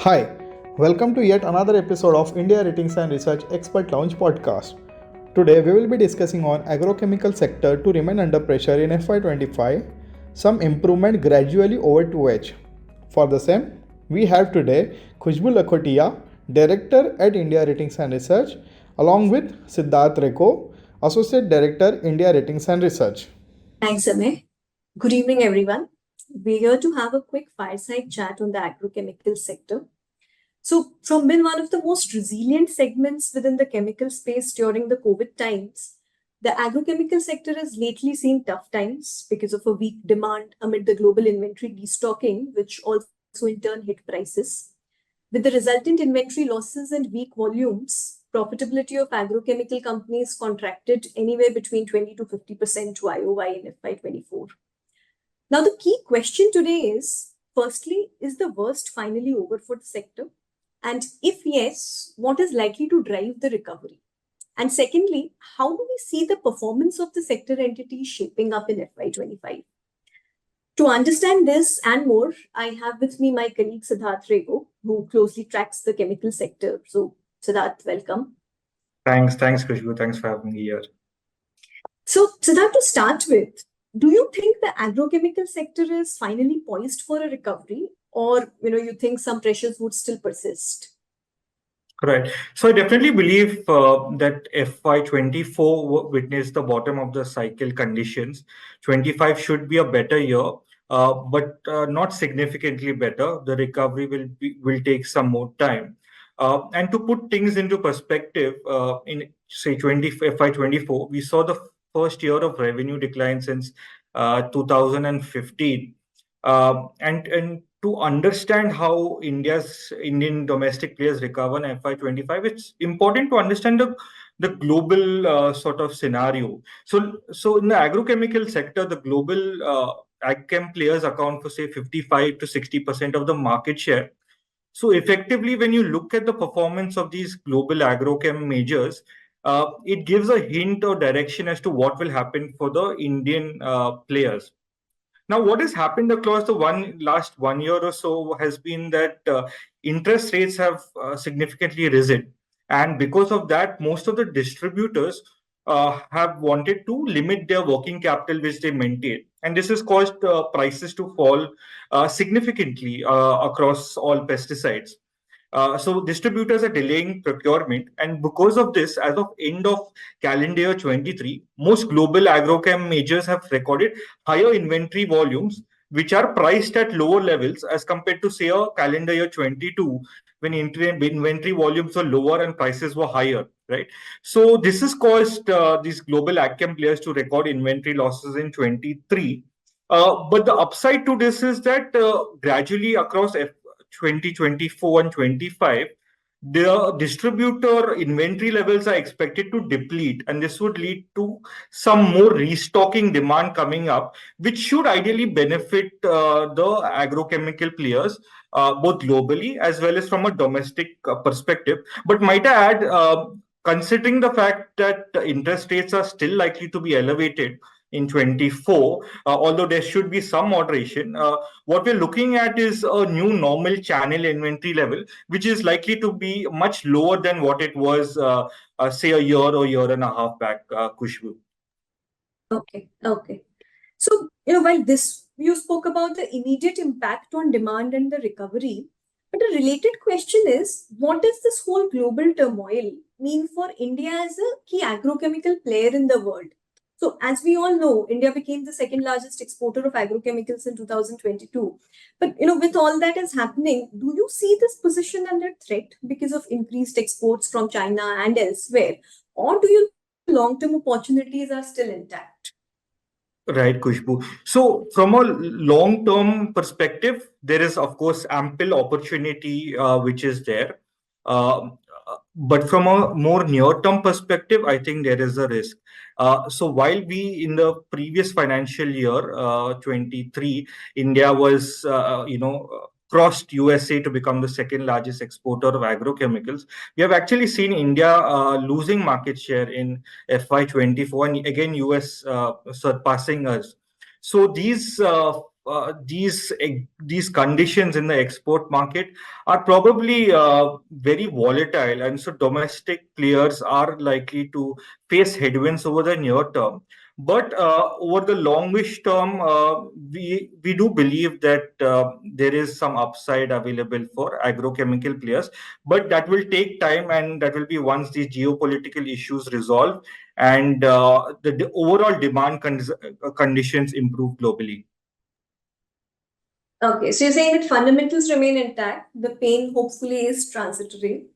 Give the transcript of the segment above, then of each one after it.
Hi, welcome to yet another episode of India Ratings and Research Expert Lounge podcast. Today we will be discussing on agrochemical sector to remain under pressure in FY25, some improvement gradually over 2H. For the same, we have today Khushbu Lakhotia, Director at India Ratings and Research, along with Siddharth Reko, Associate Director, India Ratings and Research. Thanks, Amay. Good evening, everyone. We're here to have a quick fireside chat on the agrochemical sector. So, from being one of the most resilient segments within the chemical space during the COVID times, the agrochemical sector has lately seen tough times because of a weak demand amid the global inventory destocking, which also in turn hit prices. With the resultant inventory losses and weak volumes, profitability of agrochemical companies contracted anywhere between 20 to 50% YOY in FY24. Now, the key question today is firstly, is the worst finally over for the sector? And if yes, what is likely to drive the recovery? And secondly, how do we see the performance of the sector entities shaping up in FY25? To understand this and more, I have with me my colleague Siddharth Rego, who closely tracks the chemical sector. So, Siddharth, welcome. Thanks, Khushbu. Thanks for having me here. So, Siddharth, to start with, do you think the agrochemical sector is finally poised for a recovery, or you think some pressures would still persist? Right. So I definitely believe that FY24 witnessed the bottom of the cycle conditions. 25 should be a better year, but not significantly better. The recovery will take some more time. And to put things into perspective, in say FY24, we saw the first year of revenue decline since 2015. And to understand how Indian domestic players recover in FY25, it's important to understand the global sort of scenario. So in the agrochemical sector, the global agchem players account for say 55 to 60% of the market share. So effectively, when you look at the performance of these global agrochem majors, it gives a hint or direction as to what will happen for the Indian players. Now, what has happened across the last 1 year or so has been that interest rates have significantly risen. And because of that, most of the distributors have wanted to limit their working capital, which they maintain. And this has caused prices to fall significantly across all pesticides. So distributors are delaying procurement, and because of this, as of end of calendar year 23, most global agrochem majors have recorded higher inventory volumes, which are priced at lower levels as compared to say a calendar year 22, when inventory volumes were lower and prices were higher, right? So this has caused these global agrochem players to record inventory losses in 23. But the upside to this is that gradually across 2024 and 25, the distributor inventory levels are expected to deplete, and this would lead to some more restocking demand coming up, which should ideally benefit the agrochemical players, both globally as well as from a domestic perspective. But might I add, considering the fact that interest rates are still likely to be elevated in 24, although there should be some moderation, what we're looking at is a new normal channel inventory level, which is likely to be much lower than what it was, say, a year or year and a half back, Khushbu. Okay. So, while this, you spoke about the immediate impact on demand and the recovery, but a related question is, what does this whole global turmoil mean for India as a key agrochemical player in the world? So, as we all know, India became the second largest exporter of agrochemicals in 2022. But, with all that is happening, do you see this position under threat because of increased exports from China and elsewhere? Or do you long-term opportunities are still intact? Right, Khushbu. So, from a long-term perspective, there is, of course, ample opportunity which is there. But from a more near-term perspective, I think there is a risk. So, while we in the previous financial year, 23, India was, crossed USA to become the second largest exporter of agrochemicals, we have actually seen India losing market share in FY24, and again US surpassing us. So these these conditions in the export market are probably very volatile, and so domestic players are likely to face headwinds over the near term. But over the longish term, we do believe that there is some upside available for agrochemical players, but that will take time, and that will be once these geopolitical issues resolve and the overall demand conditions improve globally. Okay, so you're saying that fundamentals remain intact. The pain hopefully is transitory.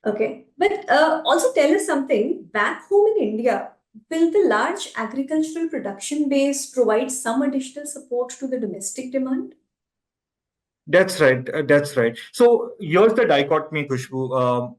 Okay, but also tell us something. Back home in India, will the large agricultural production base provide some additional support to the domestic demand? That's right. That's right. So here's the dichotomy, Kushbu.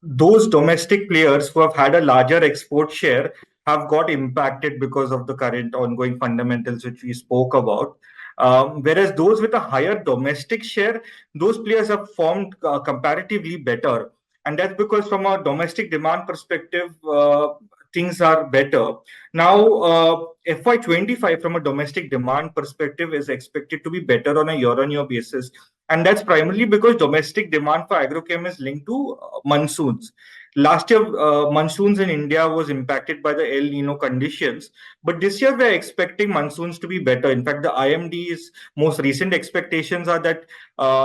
Those domestic players who have had a larger export share have got impacted because of the current ongoing fundamentals which we spoke about. Whereas those with a higher domestic share, those players have formed comparatively better. And that's because from a domestic demand perspective, things are better. Now, FY25 from a domestic demand perspective is expected to be better on a year-on-year basis. And that's primarily because domestic demand for agrochem is linked to monsoons. Last year, monsoons in India was impacted by the El Nino conditions, but this year we're expecting monsoons to be better. In fact, the IMD's most recent expectations are that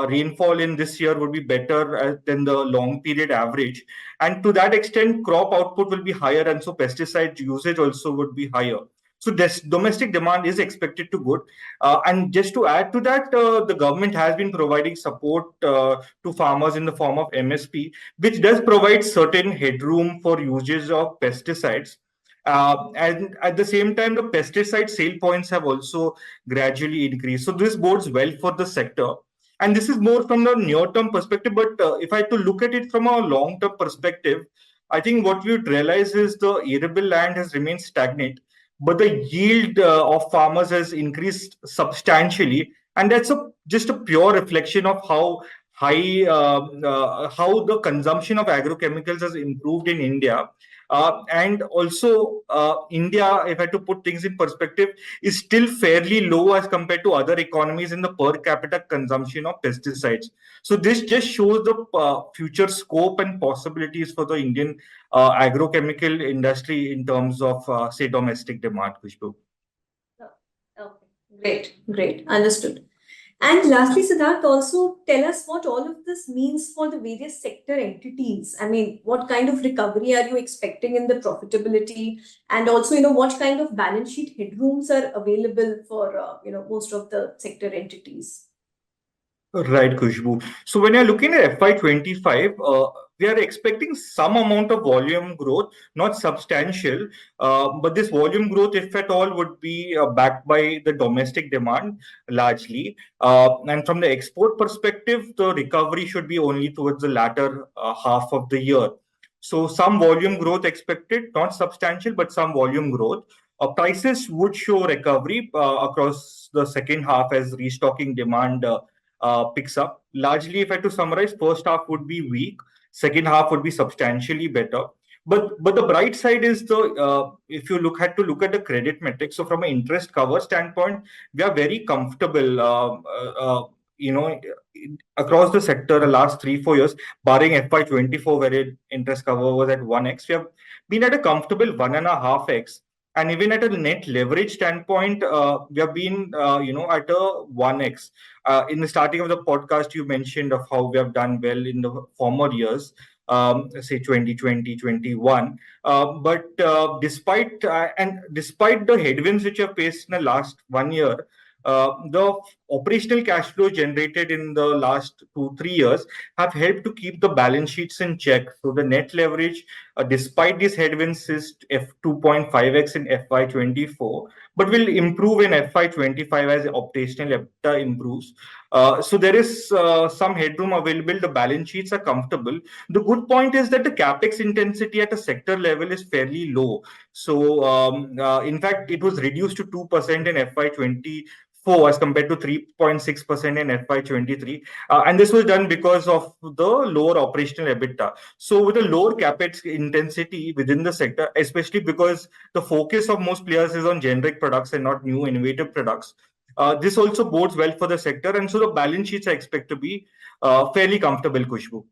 rainfall in this year would be better than the long period average. And to that extent, crop output will be higher, and so pesticide usage also would be higher. So this domestic demand is expected to good. And just to add to that, the government has been providing support to farmers in the form of MSP, which does provide certain headroom for usage of pesticides. And at the same time, the pesticide sale points have also gradually increased. So this bodes well for the sector. And this is more from the near-term perspective. But if I had to look at it from a long-term perspective, I think what we would realize is the arable land has remained stagnant, but the yield of farmers has increased substantially, and that's just a pure reflection of how the consumption of agrochemicals has improved in India. And also, India, if I had to put things in perspective, is still fairly low as compared to other economies in the per capita consumption of pesticides. So this just shows the future scope and possibilities for the Indian agrochemical industry in terms of, say, domestic demand, Kushbu. Oh, okay, great, understood. And lastly, Siddharth, also tell us what all of this means for the various sector entities. I mean, what kind of recovery are you expecting in the profitability? And also, what kind of balance sheet headrooms are available for, most of the sector entities? Right, Kushbu. So when you're looking at FY25, we are expecting some amount of volume growth, not substantial, but this volume growth, if at all, would be backed by the domestic demand largely. And from the export perspective, the recovery should be only towards the latter half of the year. So some volume growth expected, not substantial, but some volume growth. Prices would show recovery across the second half as restocking demand picks up. Largely, if I had to summarize, first half would be weak, second half would be substantially better. But the bright side is the if you look at the credit metrics. So from an interest cover standpoint, we are very comfortable. Across the sector, the last 3-4 years, barring FY24, where interest cover was at 1x, we have been at a comfortable 1.5x. And even at a net leverage standpoint, we have been, at a 1x. In the starting of the podcast, you mentioned of how we have done well in the former years, say 2020, 21. But despite the headwinds which have faced in the last 1 year, the operational cash flow generated in the last 2-3 years have helped to keep the balance sheets in check. So the net leverage, despite these headwinds, is F2.5x in FY24, but will improve in FY25 as operational EBITDA improves. So there is some headroom available. The balance sheets are comfortable. The good point is that the capex intensity at a sector level is fairly low. So in fact, it was reduced to 2% in FY24 as compared to 3.6% in FY23. And this was done because of the lower operational EBITDA. So with a lower capex intensity within the sector, especially because the focus of most players is on generic products and not new innovative products, This also bodes well for the sector, and so the balance sheets I expect to be fairly comfortable, Khushbu.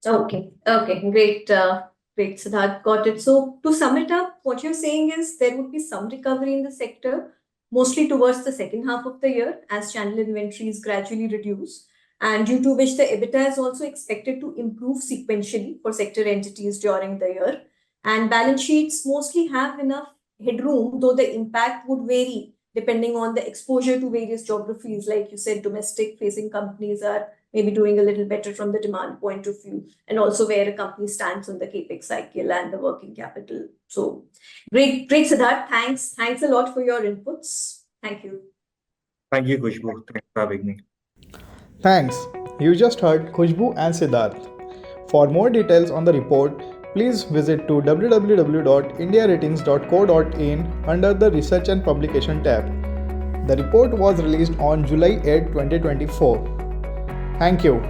Okay, great, Siddharth, got it. So to sum it up, what you're saying is there would be some recovery in the sector, mostly towards the second half of the year as channel inventories gradually reduce, and due to which the EBITDA is also expected to improve sequentially for sector entities during the year. And balance sheets mostly have enough headroom, though the impact would vary depending on the exposure to various geographies. Like you said, domestic facing companies are maybe doing a little better from the demand point of view, and also where a company stands on the capex cycle and the working capital. So great, Siddharth. Thanks a lot for your inputs. Thank you. Thank you, Khushbu. Thanks for having me. Thanks. You just heard Khushbu and Siddharth. For more details on the report, please visit to www.indiaratings.co.in under the Research and Publication tab. The report was released on July 8, 2024. Thank you.